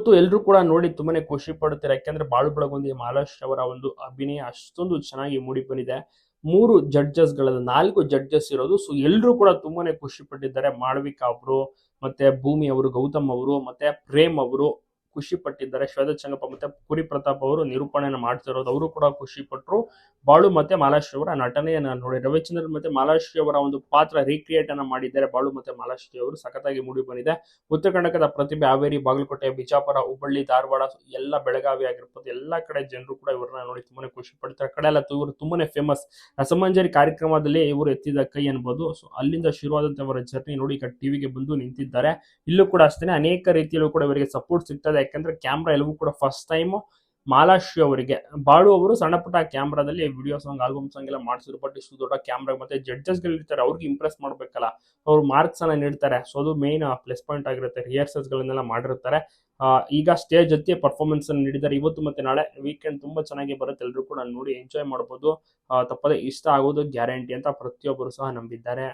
ಇವತ್ತು ಎಲ್ಲರೂ ಕೂಡ ನೋಡಿ ತುಂಬಾನೇ ಖುಷಿ ಪಡುತ್ತಾರೆ. ಯಾಕೆಂದ್ರೆ ಬಾಳು ಬೆಳಗುಂದಿ ಮಹಾರಾಷ್ಟ್ರ ಅವರ ಒಂದು ಅಭಿನಯ ಅಷ್ಟೊಂದು ಚೆನ್ನಾಗಿ ಮೂಡಿ ಬಂದಿದೆ. 3 ಜಡ್ಜಸ್‌ಗಳಲ್ಲಿ 4 ಜಡ್ಜಸ್ ಇರೋದು. ಸೊ ಎಲ್ಲರೂ ಕೂಡ ತುಂಬಾನೇ ಖುಷಿ ಪಟ್ಟಿದ್ದಾರೆ. ಮಾಳವಿಕಾ ಅವರು, ಮತ್ತೆ ಭೂಮಿ ಅವರು, ಗೌತಮ್ ಅವರು, ಮತ್ತೆ ಪ್ರೇಮ್ ಅವರು ಖುಷಿ ಪಟ್ಟಿದ್ದಾರೆ. ಶ್ವೇತಾ ಚಂಗಪ್ಪ ಮತ್ತೆ ಕುರಿ ಪ್ರತಾಪ್ ಅವರು ನಿರೂಪಣೆಯನ್ನು ಮಾಡ್ತಿರೋದು, ಅವರು ಕೂಡ ಖುಷಿ ಪಟ್ಟರು. ಬಾಳು ಮತ್ತೆ ಮಾಲಾಶ್ರೀ ಅವರ ನಟನೆಯನ್ನ ನೋಡಿ ರವಿಚಂದ್ರನ್ ಮತ್ತೆ ಮಾಲಾಶ್ರೀ ಅವರ ಒಂದು ಪಾತ್ರ ರೀಕ್ರಿಯೇಟ್ ಅನ್ನ ಮಾಡಿದ್ದಾರೆ. ಬಾಳು ಮತ್ತೆ ಮಾಲಾಶ್ರೀ ಅವರು ಸಖತ್ತಾಗಿ ಮೂಡಿ ಬಂದಿದೆ. ಉತ್ತರ ಕರ್ನಾಟಕದ ಪ್ರತಿಭೆ ಹಾವೇರಿ, ಬಾಗಲಕೋಟೆ, ಬಿಜಾಪುರ, ಹುಬ್ಬಳ್ಳಿ, ಧಾರವಾಡ, ಎಲ್ಲ ಬೆಳಗಾವಿ ಆಗಿರ್ಬೋದು, ಎಲ್ಲಾ ಕಡೆ ಜನರು ಕೂಡ ಇವ್ರನ್ನ ನೋಡಿ ತುಂಬಾನೇ ಖುಷಿ ಪಡ್ತಾರೆ. ಕಡೆ ಎಲ್ಲ ಇವರು ತುಂಬಾನೇ ಫೇಮಸ್. ರಸಮಂಜರಿ ಕಾರ್ಯಕ್ರಮದಲ್ಲಿ ಇವರು ಎತ್ತಿದ ಕೈ ಅನ್ಬೋದು. ಸೊ ಅಲ್ಲಿಂದ ಶುರುವಾದಂತಹ ಜರ್ನಿ ನೋಡಿ ಈಗ ಟಿವಿಗೆ ಬಂದು ನಿಂತಿದ್ದಾರೆ. ಇಲ್ಲೂ ಕೂಡ ಅಷ್ಟೇ ಅನೇಕ ರೀತಿಯಲ್ಲೂ ಕೂಡ ಇವರಿಗೆ ಸಪೋರ್ಟ್ ಸಿಗ್ತದೆ. ಯಾಕಂದ್ರೆ ಕ್ಯಾಮ್ರಾ ಎಲ್ಲವೂ ಕೂಡ ಫಸ್ಟ್ ಟೈಮ್ ಮಾಲಾಶ್ರೀ ಅವರಿಗೆ. ಬಾಳು ಅವರು ಸಣ್ಣ ಪುಟ್ಟ ಕ್ಯಾಮ್ರಾದಲ್ಲಿ ವಿಡಿಯೋ ಸಾಂಗ್, ಆಲ್ಬಮ್ ಸಾಂಗ್ ಎಲ್ಲ ಮಾಡಿಸಿದ್ರು. ಬಟ್ ಇಷ್ಟು ದೊಡ್ಡ ಕ್ಯಾಮ್ರಾ ಮತ್ತೆ ಜಡ್ಜಸ್ ಗಳು ಇರ್ತಾರೆ, ಅವ್ರಿಗೆ ಇಂಪ್ರೆಸ್ ಮಾಡ್ಬೇಕಲ್ಲ, ಅವ್ರು ಮಾರ್ಕ್ಸ್ ಅನ್ನ ನೀಡ್ತಾರೆ. ಸೊ ಅದು ಮೇನ್ ಪ್ಲಸ್ ಪಾಯಿಂಟ್ ಆಗಿರುತ್ತೆ. ರಿಹರ್ಸಲ್ಸ್ ಗಳನ್ನೆಲ್ಲ ಮಾಡಿರ್ತಾರೆ. ಈಗ ಸ್ಟೇಜ್ ಜೊತೆ ಪರ್ಫಾರ್ಮೆನ್ಸ್ ಅನ್ನು ನೀಡಿದ್ದಾರೆ. ಇವತ್ತು ಮತ್ತೆ ನಾಳೆ ವೀಕೆಂಡ್ ತುಂಬಾ ಚೆನ್ನಾಗಿ ಬರುತ್ತೆ. ಎಲ್ಲರೂ ಕೂಡ ನೋಡಿ ಎಂಜಾಯ್ ಮಾಡಬಹುದು. ತಪ್ಪದೆ ಇಷ್ಟ ಆಗೋದು ಗ್ಯಾರಂಟಿ ಅಂತ ಪ್ರತಿಯೊಬ್ಬರು ಸಹ ನಂಬಿದ್ದಾರೆ.